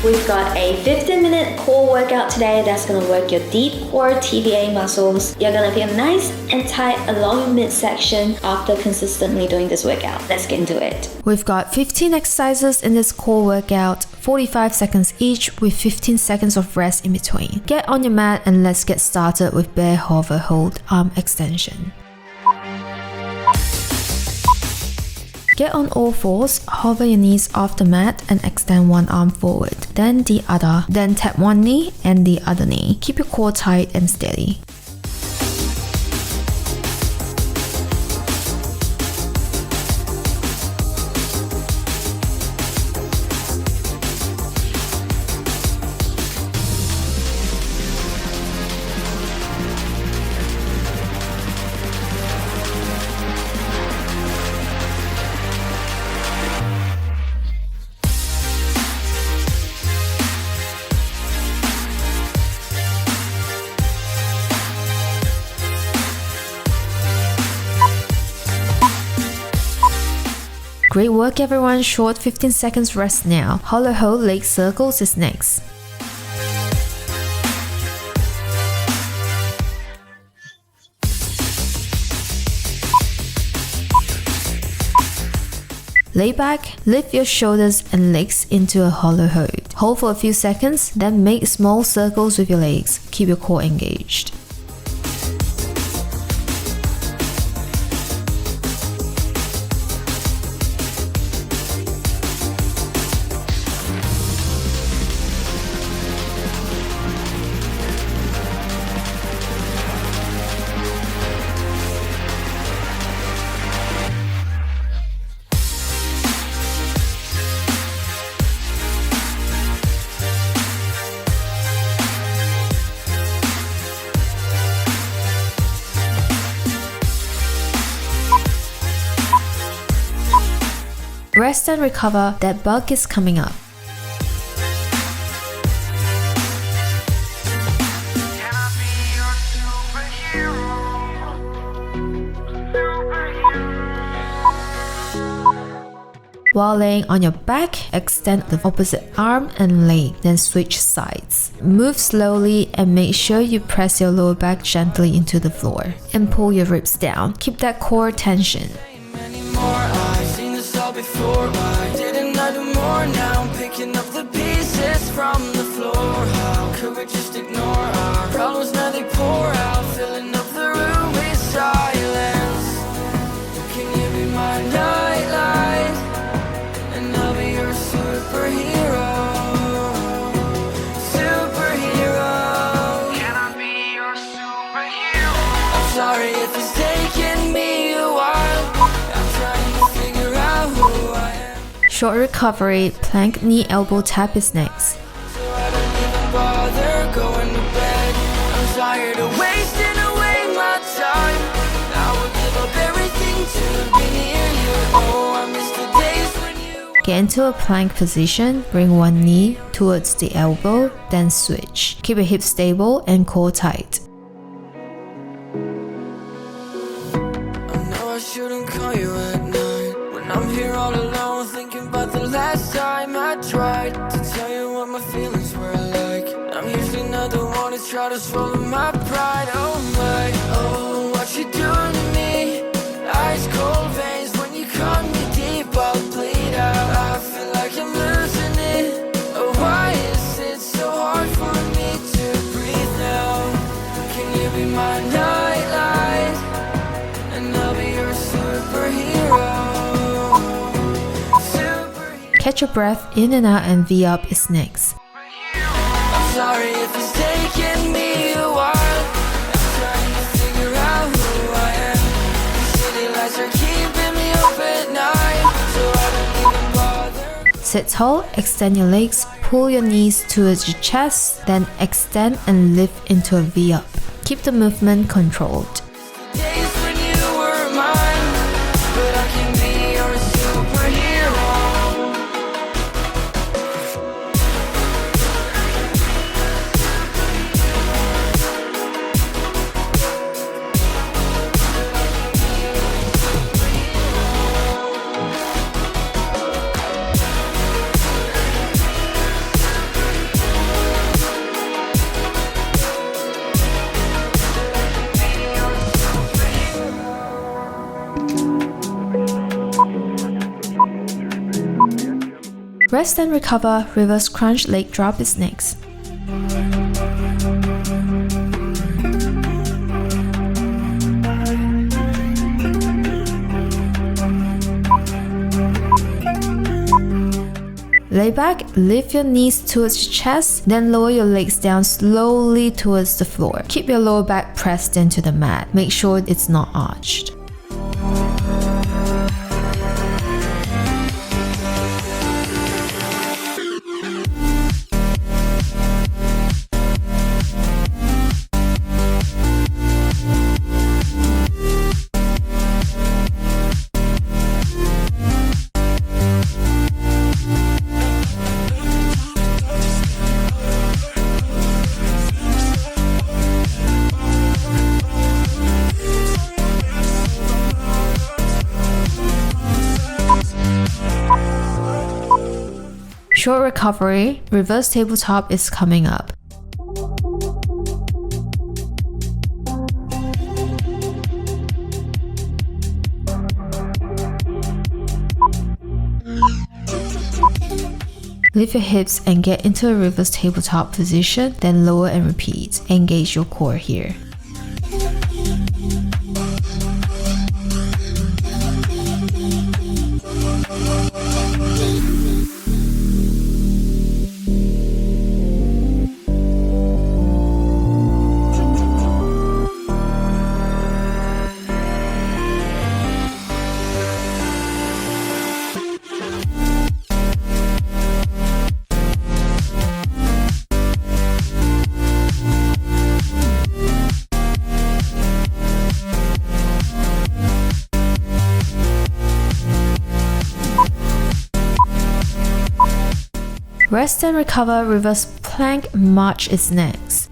We've got a 15-minute core workout today that's gonna work your deep core TVA muscles. You're gonna feel nice and tight along your midsection after consistently doing this workout. Let's get into it. We've got 15 exercises in this core workout, 45 seconds each with 15 seconds of rest in between. Get on your mat and let's get started with bear hover hold arm extension. Get on all fours, hover your knees off the mat and extend one arm forward, then the other, then tap one knee and the other knee. Keep your core tight and steady. Great work everyone, short 15 seconds rest now. Hollow hold leg circles is next. Lay back, lift your shoulders and legs into a hollow hold. Hold for a few seconds, then make small circles with your legs. Keep your core engaged. Rest and recover, that bug is coming up. While laying on your back, extend the opposite arm and leg, then switch sides. Move slowly and make sure you press your lower back gently into the floor and pull your ribs down. Keep that core tension. Before why didn't I do more? Now I'm picking up the pieces from the floor. How could we just ignore our problems? Now they pour out, filling up the room with silence. Can you be my nightlight? And I'll be your superhero. Superhero. Can I be your superhero? I'm sorry if it's taking me a while. I'm trying to figure out who I am. Short recovery, plank knee elbow tap is next. So I don't even bother going to bed. I'm tired of wasting away my time. I would give up everything to be near you. Oh, I miss the days when you Get into a plank position, bring one knee towards the elbow, then switch. Keep your hips stable and core tight. I know I shouldn't call you at night when I'm here all alone, thinking about the last time I tried to tell you what my feelings were like. I'm usually not the one to try to swallow my pride. Oh my, oh, what you doing to me? Ice cold veins when you cut me deep, I'll bleed out. I feel like I'm losing it. Oh, why is it so hard for me to breathe now? Can you be my nightlight? And I'll be your superhero. Catch your breath in and out and V up is next. I'm sorry if it's taking me a while. I'm trying to figure out who I am. These city lights are keeping me up at night, so I don't even bother. Sit tall, extend your legs, pull your knees towards your chest, then extend and lift into a V up. Keep the movement controlled. Days when you were mine, but I can be your superhero. Rest and recover, reverse crunch leg drop is next. Lay back, lift your knees towards your chest, then lower your legs down slowly towards the floor. Keep your lower back pressed into the mat. Make sure it's not arched. Short recovery, reverse tabletop is coming up. Lift your hips and get into a reverse tabletop position, then lower and repeat. Engage your core here. Rest and recover, reverse plank march is next.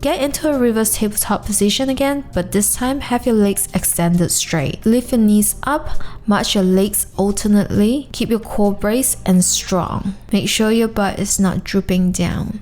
Get into a reverse tabletop position again, but this time have your legs extended straight. Lift your knees up, march your legs alternately, keep your core braced and strong. Make sure your butt is not drooping down.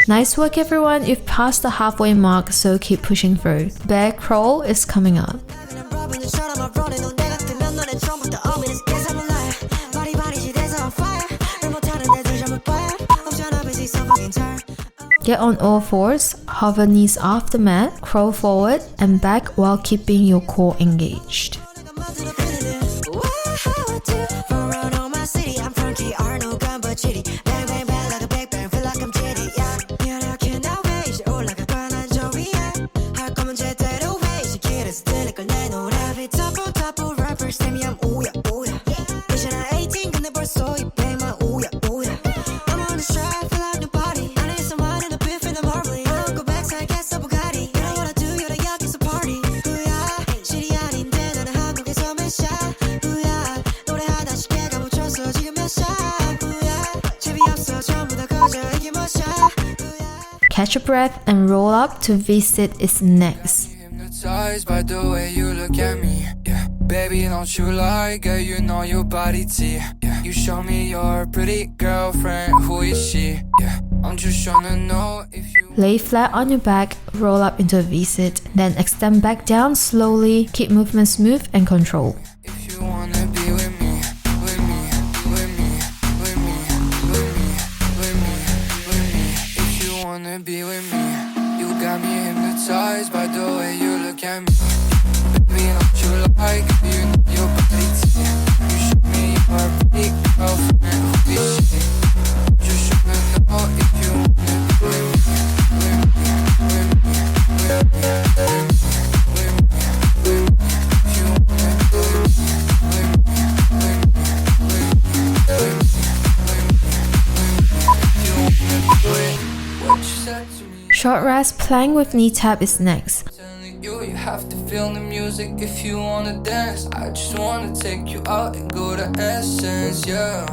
Nice work everyone, you've passed the halfway mark, so keep pushing through. Bear crawl is coming up. Get on all fours, hover knees off the mat, crawl forward and back while keeping your core engaged. Catch your breath and roll up to V-sit is next. Hypnotized by the way you look at me, yeah. Baby, don't you like it? You know your body T, yeah. You show me your pretty girlfriend, who is she? Yeah. I'm just trying to know if you Lay flat on your back, roll up into a V-sit, then extend back down slowly. Keep movement smooth and controlled. If you wanna be with me, with me, with me, with me, with me, with me, with me. If you wanna be with me, you got me hypnotized by the way you look at me. Baby, don't you like it? You know your body T. You show me your pretty girlfriend, who is she? Just tryna know if you wanna be with me, with me, with me, with me, with me, with me, with me. If you wanna be with me. Short rest plank with knee tap is next. You have to feel the music if you wanna dance. I just wanna take you out and go to essence, yeah.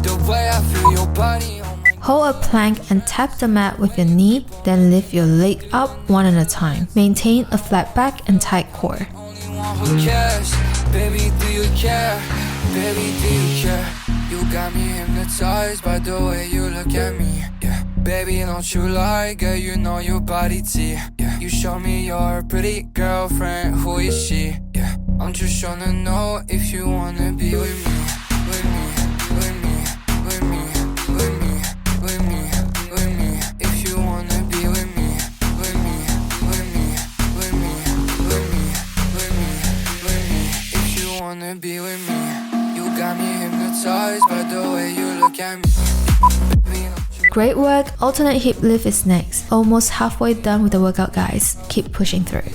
The way I feel your body on my Hold a plank and tap the mat with your knee, then lift your leg up one at a time. Maintain a flat back and tight core. only one who cares. Baby, do you care? Baby, do you care? You got me hypnotized by the way you look at me, yeah. Baby, don't you lie, girl, you know your body T, yeah. You show me your pretty girlfriend, who is she, yeah. I'm just tryna know if you wanna be with me, with me, with me, with me, with me, with me, with me. If you wanna be with me, with me, with me, with me, with me, with me, with me. If you wanna be with me, you got me hypnotized by the way you look at me. Great work, alternate hip lift is next. Almost halfway done with the workout, guys. Keep pushing through.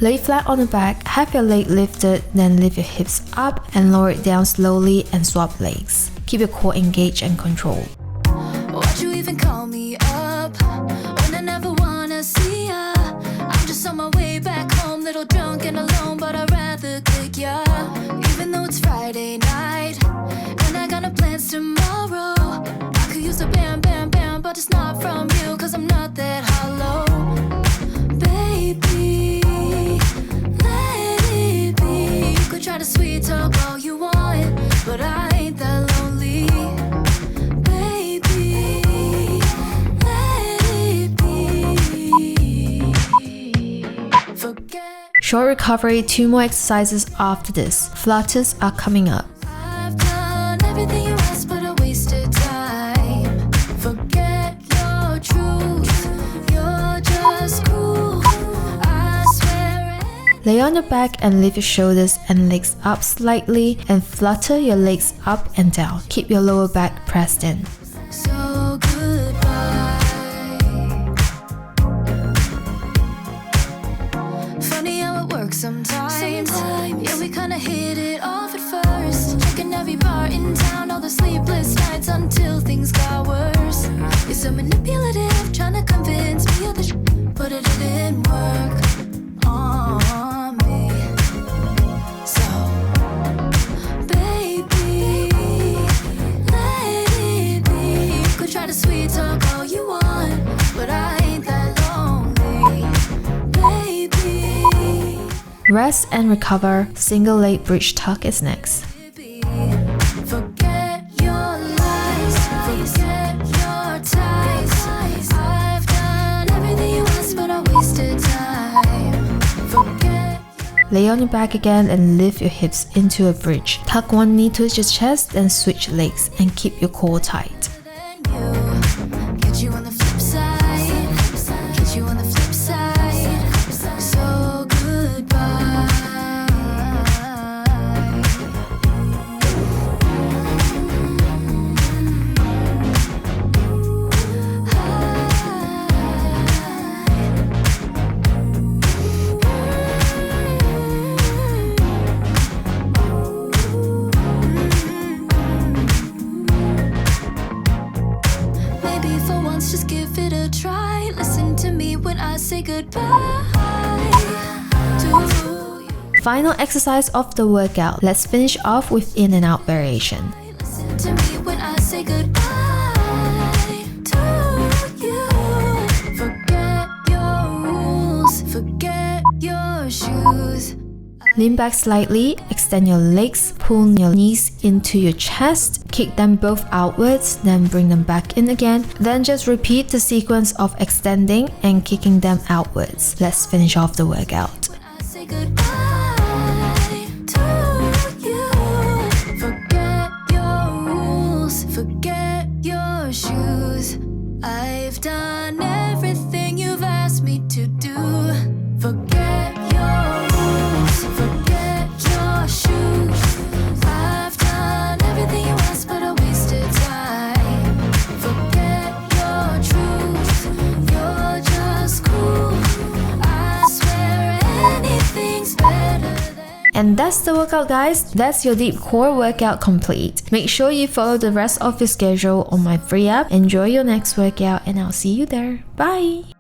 Lay flat on the back, have your leg lifted, then lift your hips up and lower it down slowly and swap legs. Keep your core engaged and controlled. Why'd you even call me up when I never wanna see ya? I'm just on my way back home, little drunk and alone, but I'd rather click ya. Even though it's Friday night and I got no plans tomorrow, I could use a bam, bam, bam, but it's not from you, cause I'm not that hollow. Baby, let it be. You could try to sweet talk all you want, but I ain't that lonely. Short recovery, 2 more exercises after this. Flutters are coming up. I've done everything you asked, but I wasted time. Forget your truth, you're just cool, I swear. Lay on your back and lift your shoulders and legs up slightly and flutter your legs up and down. Keep your lower back pressed in. So goodbye. Funny how it works sometimes. Yeah, we kinda hit it off at first. Checking every bar in town, all the sleepless nights until things got worse. You're so manipulative, trying to convince me of the but it didn't work on me. So, baby, let it be. You could try to sweet talk all you want, but I ain't that lonely, baby. Rest and recover. Single leg bridge tuck is next. Forget your lies, forget your ties. I've done everything you asked, but I wasted time. Forget. Lay on your back again and lift your hips into a bridge. Tuck one knee towards your chest, then switch legs and keep your core tight. Get you on the flip side. Get you on the flip side. So goodbye. Maybe for once just give it a try. Listen to me when I say goodbye to you. Final exercise of the workout. Let's finish off with in and out variation. Listen to me when I say goodbye to you. Forget your rules, forget your shoes. Lean back slightly, extend your legs, pull your knees into your chest, kick them both outwards, then bring them back in again. Then just repeat the sequence of extending and kicking them outwards. Let's finish off the workout. I say goodbye to you. Forget your rules, forget your shoes. I've done everything you've asked me to do. Forget your rules, forget your shoes. I've done everything you asked, but I wasted time. Forget your truth, you're just cool, I swear And that's the workout, guys. That's your deep core workout complete. Make sure you follow the rest of your schedule on my free app. Enjoy your next workout and I'll see you there. Bye!